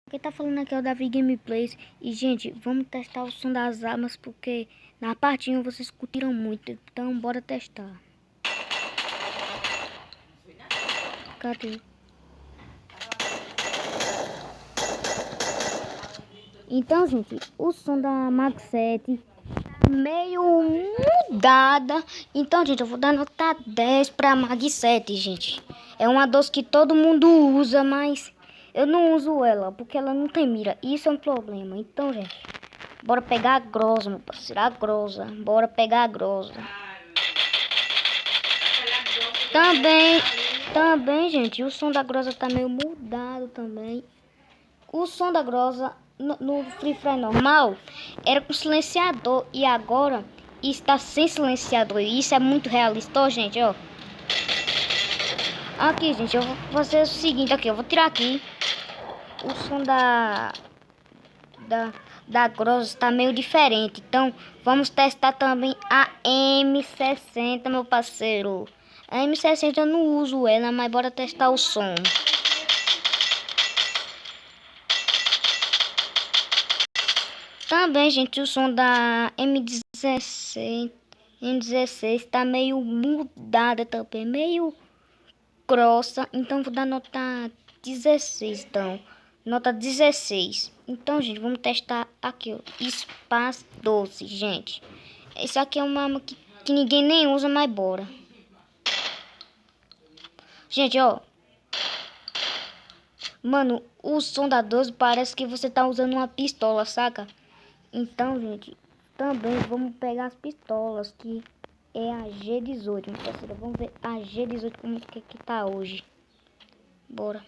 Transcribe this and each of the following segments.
Quem tá falando aqui é o Davi Gameplays. E, gente, vamos testar o som das armas, porque na parte 1 vocês curtiram muito. Então, bora testar. Cadê? Então, gente, o som da Mag 7 meio mudada. Então, gente, eu vou dar nota 10 pra Mag 7, gente. É uma doce que todo mundo usa, mas eu não uso ela, porque ela não tem mira. Isso é um problema. Então, gente, bora pegar a grosa, meu parceiro. A grosa. Bora pegar a grosa. Também, gente, o som da grosa tá meio mudado também. O som da grosa no Free Fire normal era com silenciador e agora está sem silenciador. E isso é muito realista, ó, gente, ó. Aqui, gente, eu vou fazer o seguinte aqui, eu vou tirar aqui. O som da grosa está meio diferente. Então, vamos testar também a M60, meu parceiro. A M60 eu não uso ela, mas bora testar o som. Também, gente, o som da M16 tá meio mudada também, meio grossa. Então, vou dar nota 16, então. Nota 16. Então, gente, vamos testar aqui, ó. Espaço doce, gente. Esse aqui é uma arma que ninguém nem usa, mas bora. Gente, ó. Mano, o som da 12 parece que você tá usando uma pistola, saca? Então, gente, também vamos pegar as pistolas, que é a G18, meu parceiro. Vamos ver a G18 como que tá hoje. Bora.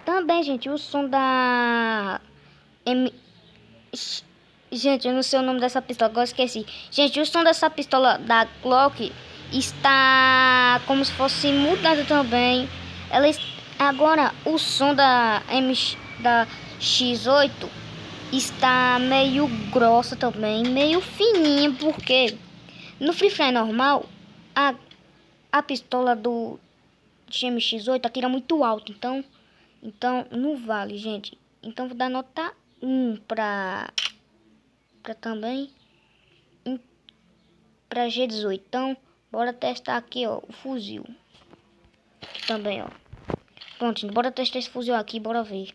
Também, gente, o som da M... Gente, eu não sei o nome dessa pistola, agora esqueci. Gente, o som dessa pistola da Glock está como se fosse mudado também. Agora, o som da X8 está meio grossa também, meio fininha, porque no Free Fire normal, a pistola do MX8 atira muito alto, então não vale, gente. Então vou dar nota 1 pra também pra G18. Então, bora testar aqui, ó, o fuzil. Aqui também, ó. Pronto, gente, bora testar esse fuzil aqui, bora ver.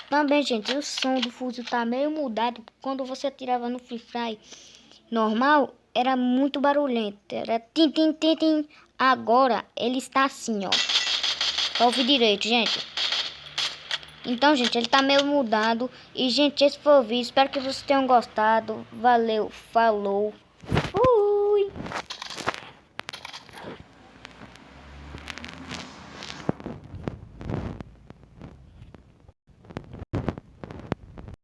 Também, gente, o som do fuzil tá meio mudado. Quando você atirava no Free Fire normal, era muito barulhento. Era tim, tim, tim, tim. Agora, ele está assim, ó. Pra ouvir direito, gente. Então, gente, ele tá meio mudado. E, gente, esse foi o vídeo. Espero que vocês tenham gostado. Valeu, falou, fui!